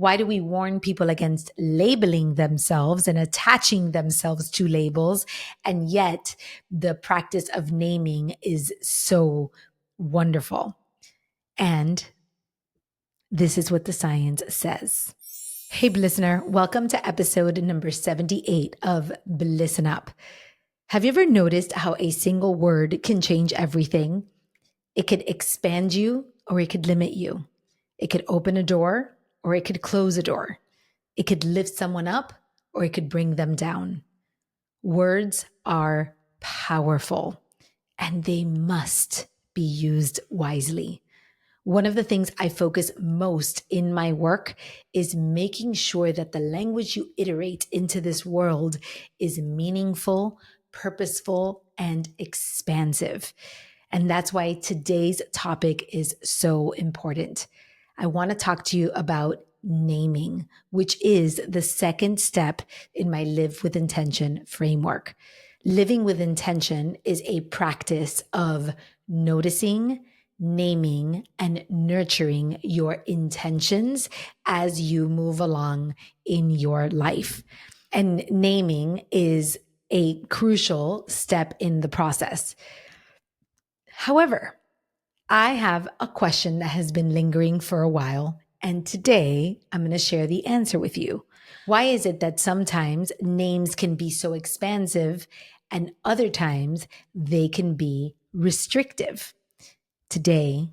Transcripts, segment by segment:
Why do we warn people against labeling themselves and attaching themselves to labels? And yet, the practice of naming is so wonderful. And this is what the science says. Hey, listener, welcome to episode number 78 of Listen Up. Have you ever noticed how a single word can change everything? It could expand you or it could limit you. It could open a door or it could close a door. It could lift someone up or it could bring them down. Words are powerful and they must be used wisely. One of the things I focus most in my work is making sure that the language you iterate into this world is meaningful, purposeful, and expansive. And that's why today's topic is so important. I want to talk to you about naming, which is the second step in my Live with Intention framework. Living with intention is a practice of noticing, naming, and nurturing your intentions as you move along in your life. And naming is a crucial step in the process. However, I have a question that has been lingering for a while, and today I'm going to share the answer with you. Why is it that sometimes names can be so expansive and other times they can be restrictive? Today,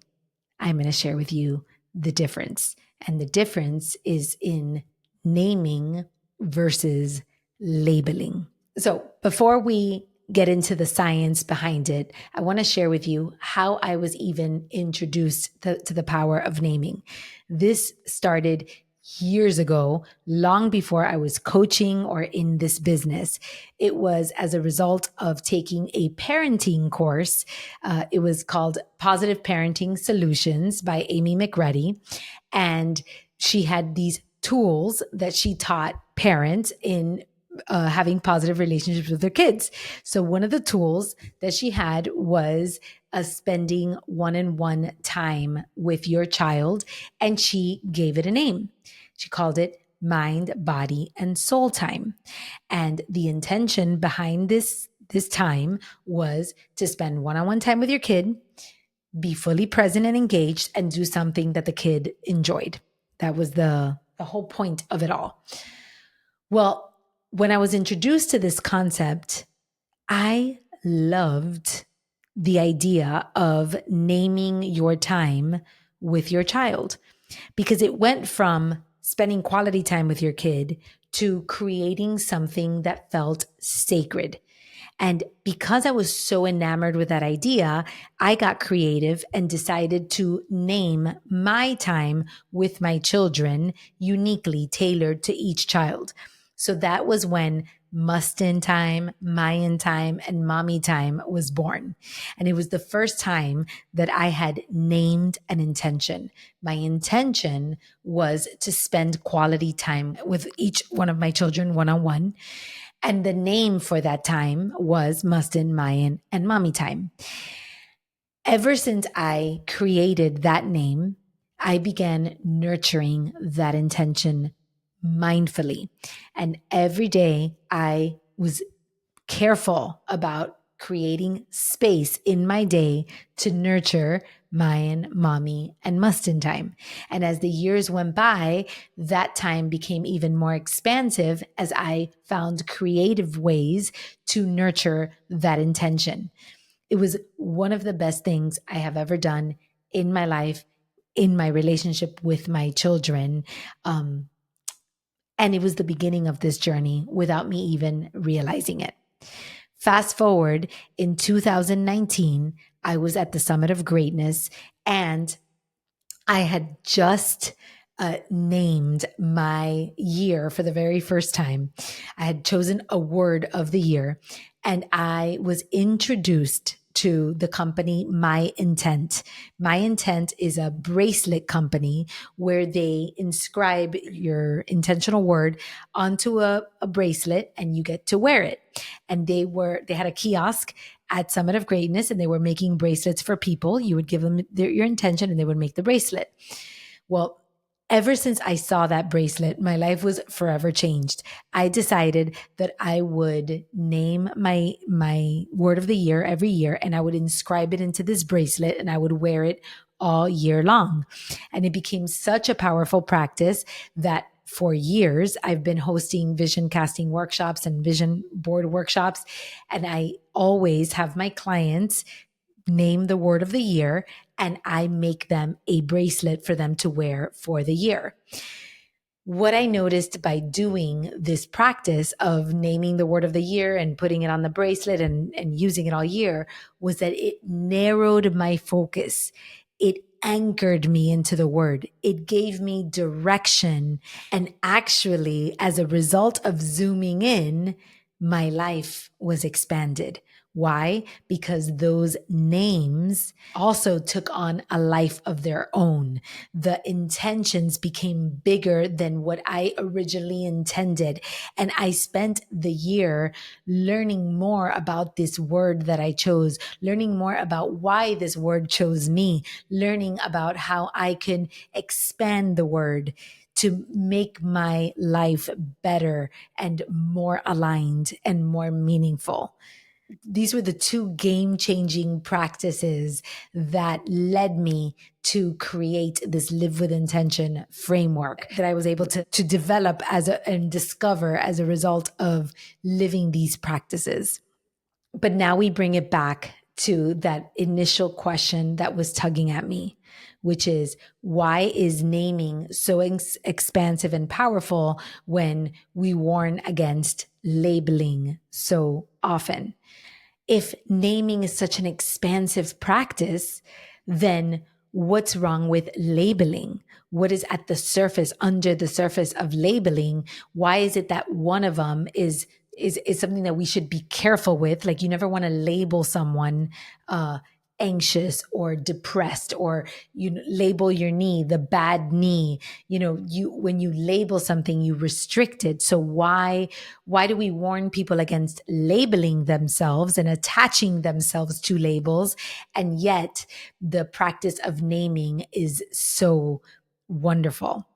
I'm going to share with you the difference. And the difference is in naming versus labeling. So before we get into the science behind it, I want to share with you how I was even introduced to the power of naming. This started years ago, long before I was coaching or in this business. It was as a result of taking a parenting course. It was called Positive Parenting Solutions by Amy McReady. And she had these tools that she taught parents in having positive relationships with their kids. So one of the tools that she had was spending one-on-one time with your child, and she gave it a name. She called it mind, body, and soul time. And the intention behind this time was to spend one-on-one time with your kid, be fully present and engaged, and do something that the kid enjoyed. That was the whole point of it all. Well, when I was introduced to this concept, I loved the idea of naming your time with your child because it went from spending quality time with your kid to creating something that felt sacred. And because I was so enamored with that idea, I got creative and decided to name my time with my children uniquely tailored to each child. So that was when Mustin Time, Mayan Time, and Mommy Time was born. And it was the first time that I had named an intention. My intention was to spend quality time with each one of my children one-on-one. And the name for that time was Mustin, Mayan, and Mommy Time. Ever since I created that name, I began nurturing that intention mindfully. And every day I was careful about creating space in my day to nurture Mayan, Mommy, and Mustin time. And as the years went by, that time became even more expansive as I found creative ways to nurture that intention. It was one of the best things I have ever done in my life, in my relationship with my children. And it was the beginning of this journey without me even realizing it. Fast forward in 2019, I was at the Summit of Greatness and I had just named my year for the very first time. I had chosen a word of the year and I was introduced to the company My Intent. My Intent is a bracelet company where they inscribe your intentional word onto a bracelet and you get to wear it. And they had a kiosk at Summit of Greatness and they were making bracelets for people. You would give them your intention and they would make the bracelet. Well, Ever since I saw that bracelet, my life was forever changed. I decided that I would name my word of the year every year, and I would inscribe it into this bracelet, and I would wear it all year long. And it became such a powerful practice that for years I've been hosting vision casting workshops and vision board workshops, and I always have my clients name the word of the year, and I make them a bracelet for them to wear for the year. What I noticed by doing this practice of naming the word of the year and putting it on the bracelet and using it all year was that it narrowed my focus. It anchored me into the word. It gave me direction. And actually, as a result of zooming in, my life was expanded. Why? Because those names also took on a life of their own. The intentions became bigger than what I originally intended. And I spent the year learning more about this word that I chose, learning more about why this word chose me, learning about how I can expand the word to make my life better and more aligned and more meaningful. These were the two game changing practices that led me to create this live with intention framework that I was able to develop and discover as a result of living these practices. But now we bring it back to that initial question that was tugging at me, which is why is naming so expansive and powerful when we warn against labeling so often? If naming is such an expansive practice, then what's wrong with labeling? What is at the surface, under the surface of labeling? Why is it that one of them is something that we should be careful with? Like you never want to label someone anxious or depressed, or label your knee the bad knee. You when you label something, you restrict it. So why do we warn people against labeling themselves and attaching themselves to labels? And yet the practice of naming is so wonderful.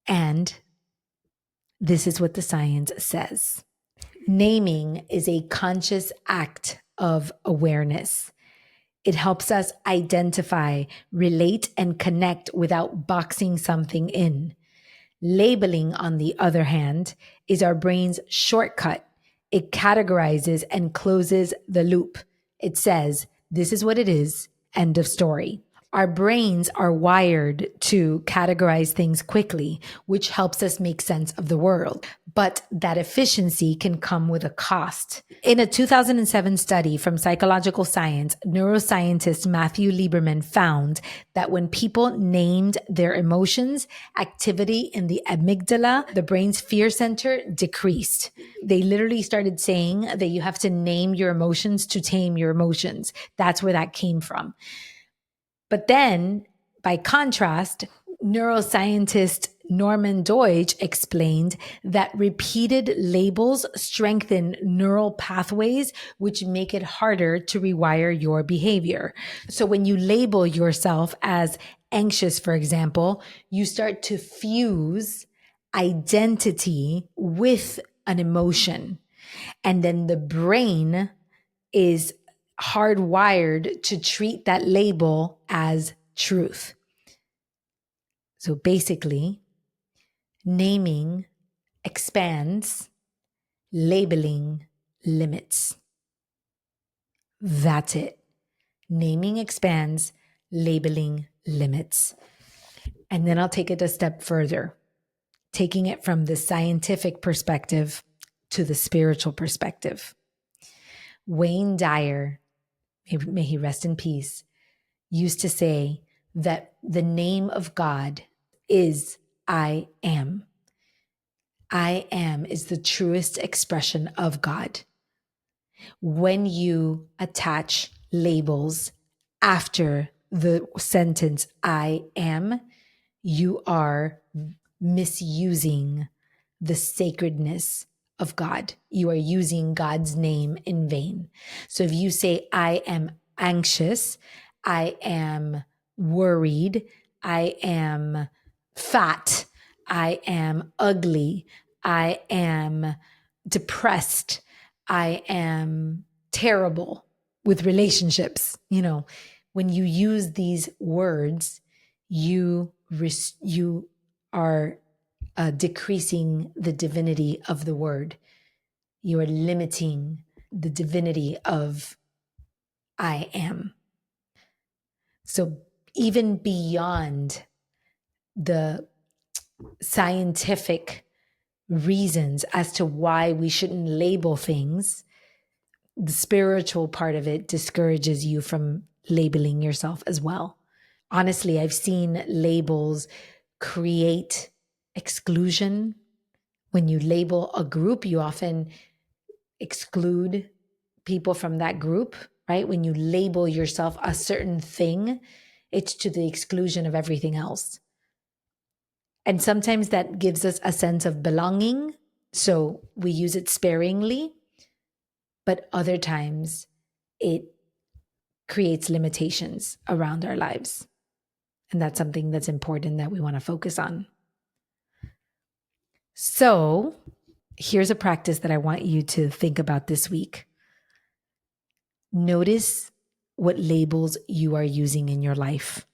And this is what the science says. Naming is a conscious act of awareness. It helps us identify, relate, and connect without boxing something in. Labeling, on the other hand, is our brain's shortcut. It categorizes and closes the loop. It says, this is what it is, end of story. Our brains are wired to categorize things quickly, which helps us make sense of the world. But that efficiency can come with a cost. In a 2007 study from Psychological Science, neuroscientist Matthew Lieberman found that when people named their emotions, activity in the amygdala, the brain's fear center, decreased. They literally started saying that you have to name your emotions to tame your emotions. That's where that came from. But then, by contrast, neuroscientist Norman Deutsch explained that repeated labels strengthen neural pathways, which make it harder to rewire your behavior. So when you label yourself as anxious, for example, you start to fuse identity with an emotion. And then the brain is hardwired to treat that label as truth. So basically, naming expands, labeling limits. That's it. Naming expands, labeling limits. And then I'll take it a step further, taking it from the scientific perspective to the spiritual perspective. Wayne Dyer, may he rest in peace, used to say that the name of God is I am. I am is the truest expression of God. When you attach labels after the sentence I am, you are misusing the sacredness of God. You are using God's name in vain. So if you say, I am anxious, I am worried, I am fat. I am ugly. I am depressed. I am terrible with relationships. When you use these words, you are decreasing the divinity of the word. You are limiting the divinity of I am. So even beyond the scientific reasons as to why we shouldn't label things, the spiritual part of it discourages you from labeling yourself as well. Honestly, I've seen labels create exclusion. When you label a group, you often exclude people from that group, right? When you label yourself a certain thing, it's to the exclusion of everything else. And sometimes that gives us a sense of belonging. So we use it sparingly. But other times it creates limitations around our lives. And that's something that's important that we want to focus on. So here's a practice that I want you to think about this week. Notice what labels you are using in your life.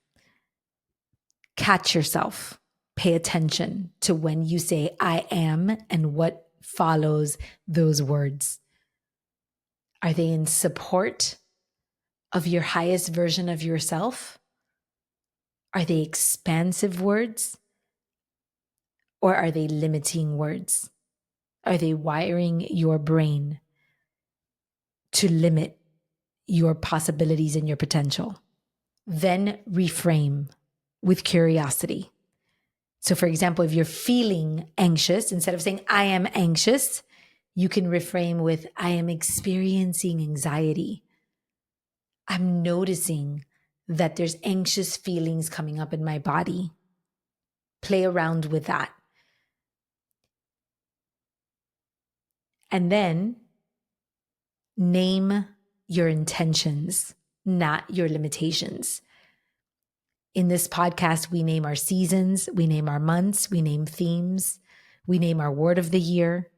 Catch yourself. Pay attention to when you say I am and what follows those words. Are they in support of your highest version of yourself? Are they expansive words? Or are they limiting words? Are they wiring your brain to limit your possibilities and your potential? Then reframe with curiosity. So, for example, if you're feeling anxious, instead of saying, I am anxious, you can reframe with, I am experiencing anxiety. I'm noticing that there's anxious feelings coming up in my body. Play around with that. And then name your intentions, not your limitations. In this podcast, we name our seasons, we name our months, we name themes, we name our word of the year.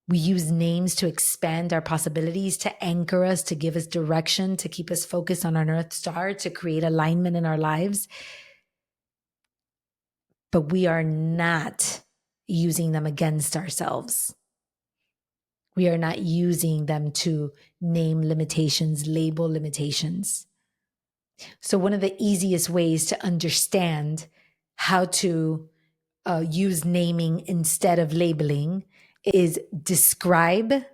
We use names to expand our possibilities, to anchor us, to give us direction, to keep us focused on our North Star, to create alignment in our lives. But we are not using them against ourselves. We are not using them to name limitations, label limitations. So one of the easiest ways to understand how to use naming instead of labeling is describe,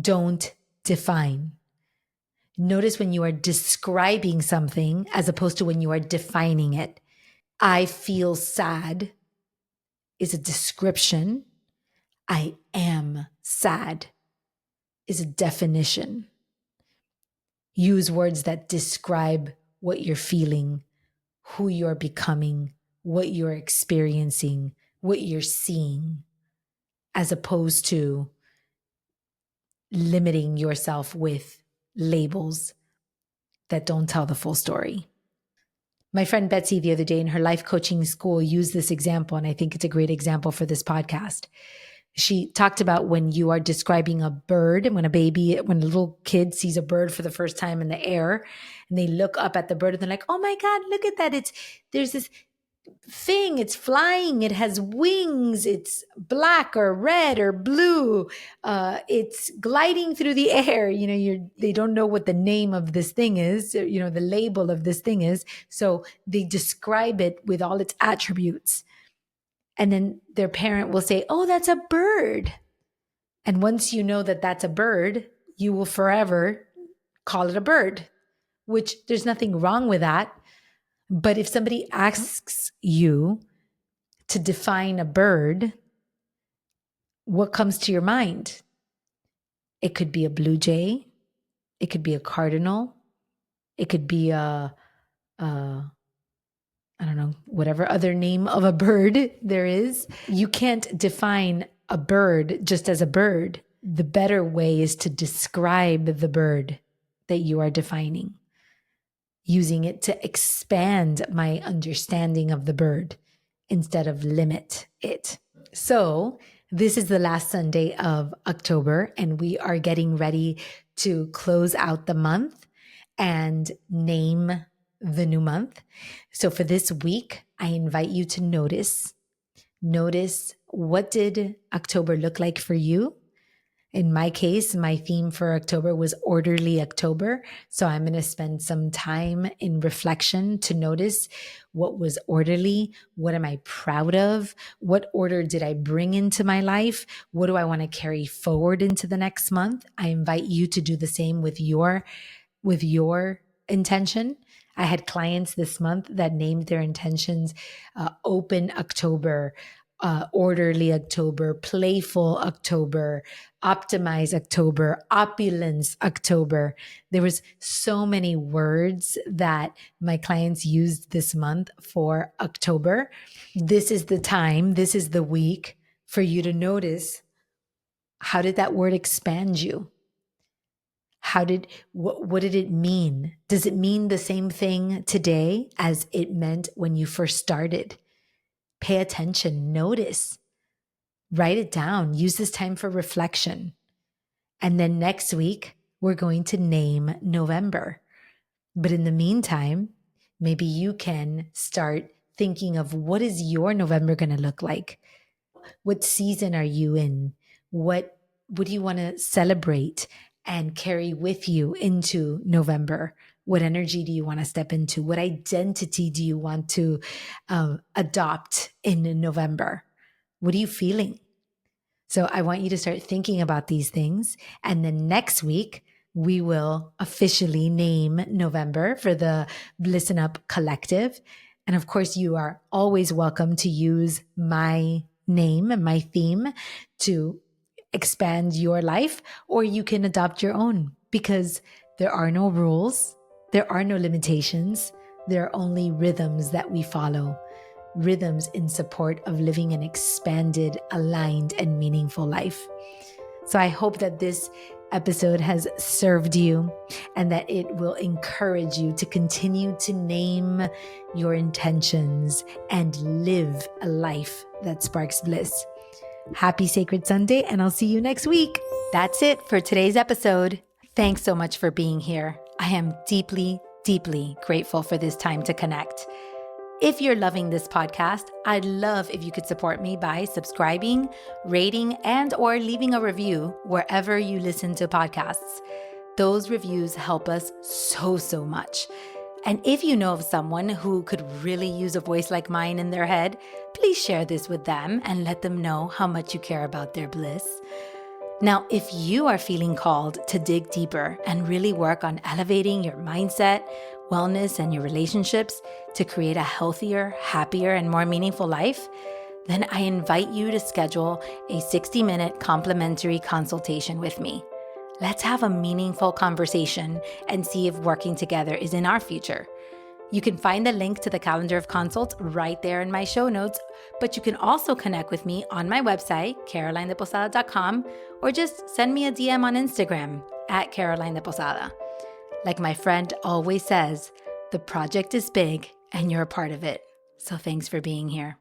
don't define. Notice when you are describing something as opposed to when you are defining it. I feel sad is a description. I am sad is a definition. Use words that describe what you're feeling, who you're becoming, what you're experiencing, what you're seeing, as opposed to limiting yourself with labels that don't tell the full story. My friend Betsy the other day in her life coaching school used this example, and I think it's a great example for this podcast. She talked about when you are describing a bird, when a little kid sees a bird for the first time in the air, and they look up at the bird and they're like, oh my God, look at that. There's this thing, it's flying, it has wings, it's black or red or blue, it's gliding through the air. They don't know what the name of this thing is, the label of this thing is, so they describe it with all its attributes, and then their parent will say, oh, that's a bird. And once you know that that's a bird, you will forever call it a bird, which there's nothing wrong with that. But if somebody asks you to define a bird, what comes to your mind? It could be a blue jay. It could be a cardinal. It could be I don't know, whatever other name of a bird there is. You can't define a bird just as a bird. The better way is to describe the bird that you are defining, using it to expand my understanding of the bird instead of limit it. So this is the last Sunday of October, and we are getting ready to close out the month and name the new month. So for this week, I invite you to notice what did October look like for you? In my case, my theme for October was orderly October. So I'm going to spend some time in reflection to notice what was orderly. What am I proud of? What order did I bring into my life? What do I want to carry forward into the next month? I invite you to do the same with your intention. I had clients this month that named their intentions open October, orderly October, playful October, optimize October, opulence October. There was so many words that my clients used this month for October. This is the time, this is the week for you to notice, how did that word expand you? What did it mean? Does it mean the same thing today as it meant when you first started? Pay attention, notice, write it down, use this time for reflection. And then next week, we're going to name November. But in the meantime, maybe you can start thinking of, what is your November going to look like? What season are you in? What do you want to celebrate and carry with you into November? What energy do you want to step into? What identity do you want to adopt in November? What are you feeling? So I want you to start thinking about these things. And then next week, we will officially name November for the Listen Up Collective. And of course, you are always welcome to use my name and my theme to expand your life, or you can adopt your own, because there are no rules, there are no limitations, there are only rhythms that we follow. Rhythms in support of living an expanded, aligned, and meaningful life. So I hope that this episode has served you and that it will encourage you to continue to name your intentions and live a life that sparks bliss. Happy Sacred Sunday, and I'll see you next week. That's it for today's episode. Thanks so much for being here. I am deeply, deeply grateful for this time to connect. If you're loving this podcast, I'd love if you could support me by subscribing, rating, and or leaving a review wherever you listen to podcasts. Those reviews help us so much. And if you know of someone who could really use a voice like mine in their head, please share this with them and let them know how much you care about their bliss. Now, if you are feeling called to dig deeper and really work on elevating your mindset, wellness, and your relationships to create a healthier, happier, and more meaningful life, then I invite you to schedule a 60-minute complimentary consultation with me. Let's have a meaningful conversation and see if working together is in our future. You can find the link to the calendar of consults right there in my show notes, but you can also connect with me on my website, carolinedeposada.com, or just send me a DM on Instagram at Caroline de Posada. Like my friend always says, the project is big and you're a part of it. So thanks for being here.